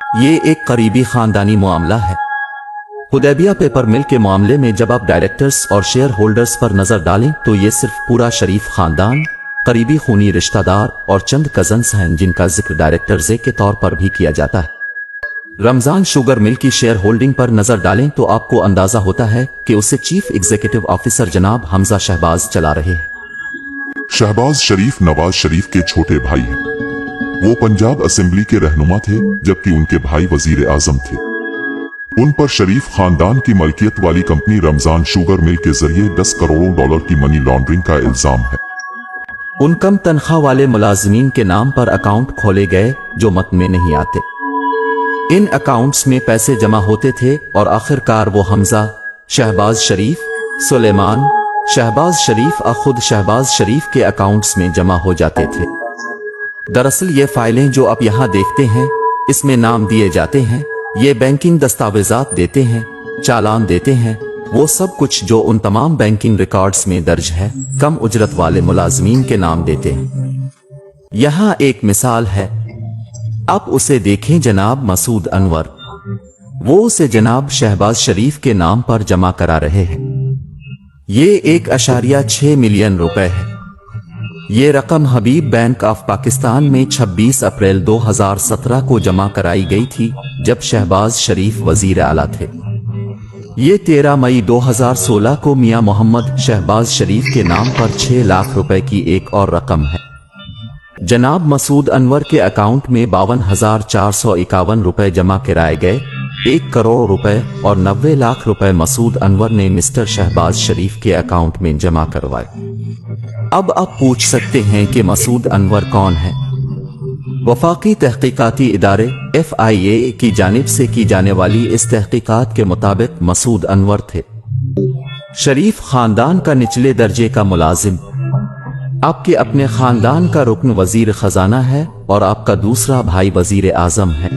ये एक करीबी खानदानी मामला है। हुदैबिया पेपर मिल के मामले में जब आप डायरेक्टर्स और शेयर होल्डर्स पर नजर डालें तो ये सिर्फ पूरा शरीफ खानदान, करीबी खूनी रिश्तेदार और चंद कजन्स हैं जिनका जिक्र डायरेक्टर्स के तौर पर भी किया जाता है। रमजान शुगर मिल की शेयर होल्डिंग पर नजर डालें तो आपको अंदाजा होता है कि उसे चीफ एग्जीक्यूटिव ऑफिसर जनाब हमजा शहबाज चला रहे हैं। शहबाज शरीफ नवाज शरीफ के छोटे भाई हैं। वो पंजाब असेंबली के रहनुमा थे जबकि उनके भाई वजीर आजम थे। उन पर शरीफ खानदान की मलकियत वाली कंपनी रमजान शुगर मिल के जरिए 10 करोड़ डॉलर की मनी लॉन्ड्रिंग का इल्जाम है। उन कम तनख्वाह वाले मुलाजिमीन के नाम पर अकाउंट खोले गए जो मत में नहीं आते। इन अकाउंट्स में पैसे जमा होते थे और आखिरकार वो हमजा, शहबाज शरीफ, सुलेमान, शहबाज शरीफ और खुद शहबाज शरीफ के अकाउंट्स में जमा हो जाते थे। दरअसल ये फाइलें जो आप यहाँ देखते हैं इसमें नाम दिए जाते हैं, ये बैंकिंग दस्तावेजात देते हैं, चालान देते हैं, वो सब कुछ जो उन तमाम बैंकिंग रिकॉर्ड्स में दर्ज है कम उजरत वाले मुलाजमीन के नाम देते हैं। यहाँ एक मिसाल है, आप उसे देखें जनाब मसूद अनवर, वो उसे जनाब शहबाज शरीफ के नाम पर जमा करा रहे हैं। ये 1.6 मिलियन रुपए है। ये रकम हबीब बैंक ऑफ पाकिस्तान में 26 अप्रैल 2017 को जमा कराई गई थी जब शहबाज शरीफ वजीर आला थे। ये 13 मई 2016 को मियां मोहम्मद शहबाज शरीफ के नाम पर 6 लाख रुपए की एक और रकम है। जनाब मसूद अनवर के अकाउंट में 52,451 रुपए जमा कराए गए। 1 करोड़ रुपए और 90 लाख रुपए मसूद अनवर ने मिस्टर शहबाज शरीफ के अकाउंट में जमा करवाए। अब आप पूछ सकते हैं कि मसूद अनवर कौन है? वफाकी तहकीकाती इदारे FIA की जानिब से की जाने वाली इस तहकीकात के मुताबिक मसूद अनवर थे शरीफ खानदान का निचले दर्जे का मुलाजिम। आपके अपने खानदान का रुकन वजीर खजाना है और आपका दूसरा भाई वजीर आजम है।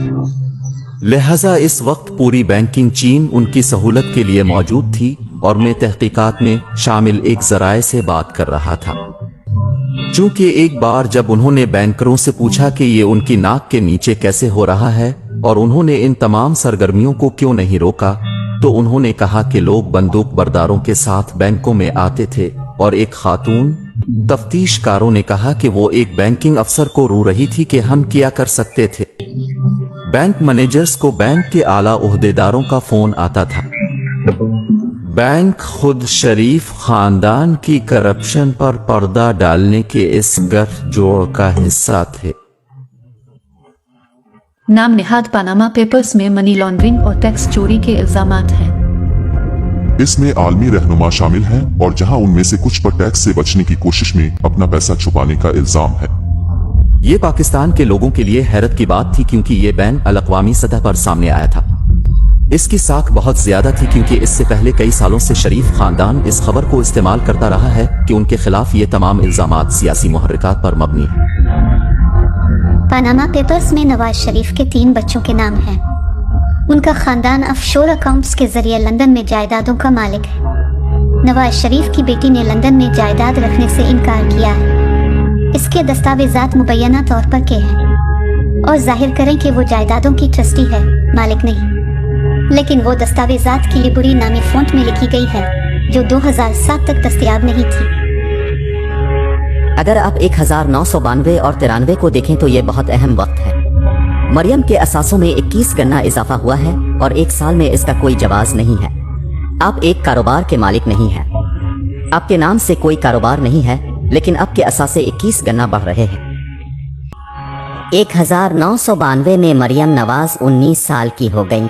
लिहाजा इस वक्त पूरी बैंकिंग चीन उनकी सहूलत के लिए मौजूद थी और मैं तहकीकात में शामिल एक जराए से बात कर रहा था। चूंकि एक बार जब उन्होंने बैंकरों से पूछा कि ये उनकी नाक के नीचे कैसे हो रहा है और उन्होंने इन तमाम सरगर्मियों को क्यों नहीं रोका, तो उन्होंने कहा कि लोग बंदूक बरदारों के साथ बैंकों में आते थे और एक खातून तफ्तीशकारों ने कहा कि वो एक बैंकिंग अफसर को रो रही थी कि हम क्या कर सकते थे। बैंक मैनेजर्स को बैंक के आला ओहदेदारों का फोन आता था। बैंक खुद शरीफ खानदान की करप्शन पर पर्दा डालने के इस गठजोड़ का हिस्सा थे। नाम निहाद पनामा पेपर्स में मनी लॉन्ड्रिंग और टैक्स चोरी के इल्जामात हैं। इसमें आलमी रहनुमा शामिल हैं और जहां उनमें से कुछ पर टैक्स से बचने की कोशिश में अपना पैसा छुपाने का इल्जाम है। ये पाकिस्तान के लोगों के लिए हैरत की बात थी क्योंकि ये बैन अलअक़वामी सतह पर सामने आया था। इसकी साख बहुत ज्यादा थी क्योंकि इससे पहले कई सालों से शरीफ खानदान इस खबर को इस्तेमाल करता रहा है कि उनके खिलाफ ये तमाम इल्जामात सियासी मुहर्रिकात पर मबनी है। पनामा पेपर्स में नवाज शरीफ के 3 बच्चों के नाम हैं। उनका खानदान ऑफशोर अकाउंट्स के जरिए लंदन में जायदादों का मालिक है। नवाज शरीफ की बेटी ने लंदन में जायदाद रखने से इनकार किया है। इसके दस्तावेजात मुबैना तौर पर के हैं और जाहिर करें कि वो जायदादों की ट्रस्टी है, मालिक नहीं। लेकिन वो दस्तावेजात की लिबुरी नामी फॉन्ट में लिखी गई है जो 2007 तक दस्तयाब नहीं थी। अगर आप 1992 और 93 को देखें तो ये बहुत अहम वक्त है। मरियम के असासों में 21 गना इजाफा हुआ है और 1 साल में इसका कोई जवाज नहीं है। आप एक कारोबार के मालिक नहीं हैं। आपके नाम से कोई कारोबार नहीं है लेकिन आपके असासे 21 गना बढ़ रहे हैं। 1992 में मरियम नवाज 19 साल की हो गईं।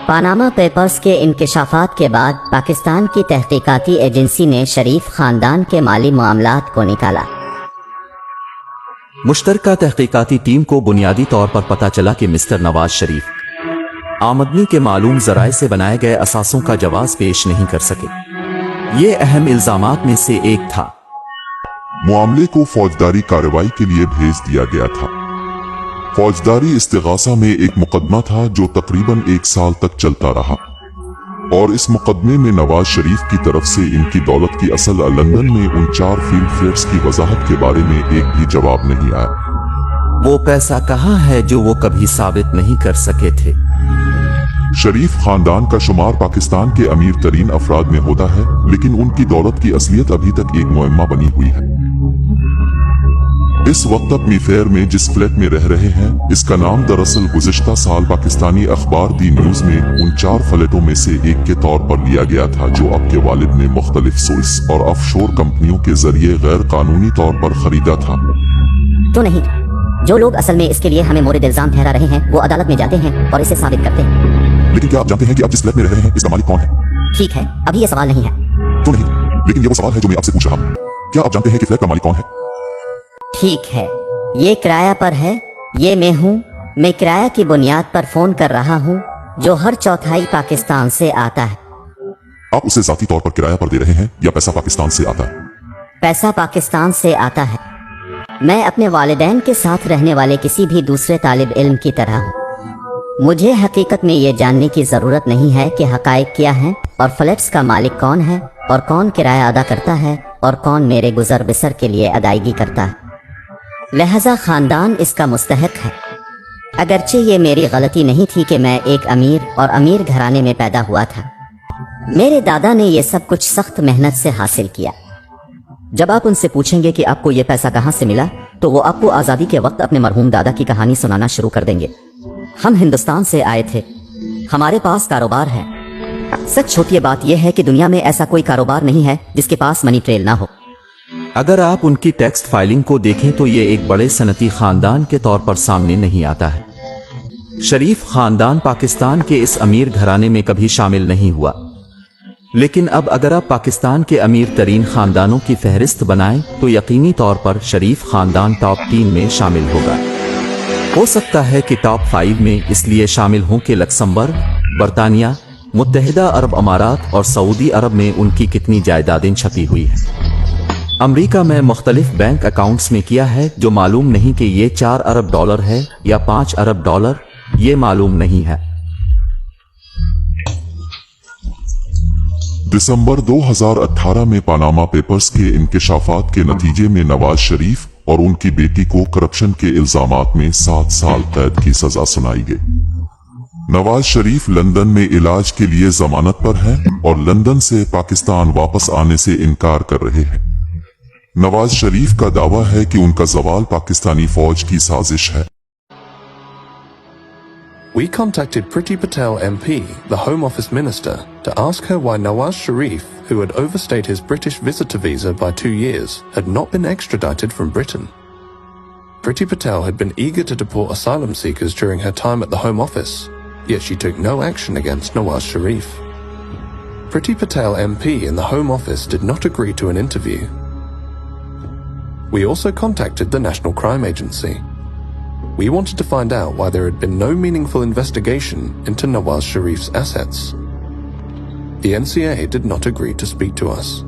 पनामा पेपर्स के इंकशाफात के बाद पाकिस्तान की तहकीकाती एजेंसी ने शरीफ खानदान के माली मामलात को निकाला। मुश्तरका तहकीकाती टीम को बुनियादी तौर पर पता चला कि मिस्टर नवाज शरीफ आमदनी के मालूम जराए से बनाए गए असासों का जवाज पेश नहीं कर सके। ये अहम इल्जामात में से एक था। मामले को फौजदारी कार्रवाई के लिए भेज दिया गया था। फौजदारी इस्तिगासा में एक मुकदमा था जो तकरीबन 1 साल तक चलता रहा और इस मुकदमे में नवाज शरीफ की तरफ से इनकी दौलत की असल लंदन में उन 4 फील्ड फ्लैट्स की वजाहत के बारे में एक भी जवाब नहीं आया। वो पैसा कहाँ है जो वो कभी साबित नहीं कर सके थे। शरीफ खानदान का शुमार पाकिस्तान के अमीर तरीन अफराद में होता है, लेकिन उनकी दौलत की असलियत अभी तक एक मुअम्मा बनी हुई है। इस वक्त अपनी फेयर में जिस फ्लैट में रह रहे हैं, इसका नाम दरअसल गुज़िश्ता साल पाकिस्तानी अखबार दी न्यूज में उन 4 फ्लैटों में से एक के तौर पर लिया गया था जो आपके वालिद ने मुख्तलिफ स्विस और ऑफशोर कंपनियों के जरिए गैर कानूनी तौर पर खरीदा था। तो नहीं, जो लोग असल में इसके लिए हमें मोरिद इल्जाम ठहरा रहे हैं वो अदालत में जाते हैं और इसे साबित करते हैं। लेकिन क्या आप जानते हैं कि आप जिस फ्लैट में रह रहे हैं इसका मालिक कौन है? ठीक है, अभी ये सवाल नहीं है। तो नहीं, लेकिन ये वो सवाल है जो मैं आपसे पूछ रहा हूँ। क्या आप जानते हैं कि फ्लैट का मालिक कौन है? ठीक है, ये किराया पर है, ये मैं हूँ। मैं किराया की बुनियाद पर फोन कर रहा हूँ जो हर चौथाई पाकिस्तान से आता है। आप उसे जाती तौर पर किराया पर दे रहे हैं या पैसा पाकिस्तान से आता है? पैसा पाकिस्तान से आता है। मैं अपने वालिदैन के साथ रहने वाले किसी भी दूसरे तालिब इल्म की तरह हूँ। मुझे हकीकत में ये जानने की ज़रूरत नहीं है कि हकायक क्या हैं और फ्लैट्स का मालिक कौन है और कौन किराया अदा करता है और कौन मेरे गुजर बसर के लिए अदायगी करता है। लिहाजा ख़ानदान इसका मुस्तहक है। अगरचे ये मेरी गलती नहीं थी कि मैं एक अमीर और अमीर घराने में पैदा हुआ था। मेरे दादा ने ये सब कुछ सख्त मेहनत से हासिल किया। जब आप उनसे पूछेंगे कि आपको ये पैसा कहाँ से मिला, तो वो आपको आज़ादी के वक्त अपने मरहूम दादा की कहानी सुनाना शुरू कर देंगे। हम हिंदुस्तान से आए थे, हमारे पास कारोबार है। सच छोटी बात यह है कि दुनिया में ऐसा कोई कारोबार नहीं है जिसके पास मनी ट्रेल ना हो। अगर आप उनकी टैक्स फाइलिंग को देखें तो ये एक बड़े सनती खानदान के तौर पर सामने नहीं आता है। शरीफ खानदान पाकिस्तान के इस अमीर घराने में कभी शामिल नहीं हुआ, लेकिन अब अगर आप पाकिस्तान के अमीर तरीन खानदानों की फहरिस्त बनाएं तो यकीनी तौर पर शरीफ खानदान टॉप 3 में शामिल होगा। हो सकता है कि टॉप 5 में इसलिए शामिल हों कि लक्समबर्ग, बरतानिया, मुत्तहिदा अरब अमारात और सऊदी अरब में उनकी कितनी जायदादें छपी हुई हैं। अमेरिका में मुख्तलिफ बैंक अकाउंट्स में किया है, जो मालूम नहीं कि ये 4 अरब डॉलर है या 5 अरब डॉलर, ये मालूम नहीं है। दिसंबर 2018 में पनामा पेपर्स के इंकशाफात के नतीजे में नवाज शरीफ और उनकी बेटी को करप्शन के इल्जामात में 7 साल कैद की सजा सुनाई गई। नवाज शरीफ लंदन में इलाज के लिए जमानत पर हैं और लंदन से पाकिस्तान वापस आने से इनकार कर रहे हैं। नवाज शरीफ का दावा है कि उनका जवाल पाकिस्तानी फौज की साजिश है। We contacted Priti Patel MP, the Home Office Minister, to ask her why Nawaz Sharif, who had overstayed his British visitor visa by 2 years, had not been extradited from Britain. Priti Patel had been eager to deport asylum seekers during her time at the Home Office, yet she took no action against Nawaz Sharif. Priti Patel MP in the Home Office did not agree to an interview. We also contacted the National Crime Agency. We wanted to find out why there had been no meaningful investigation into Nawaz Sharif's assets. The NCA did not agree to speak to us.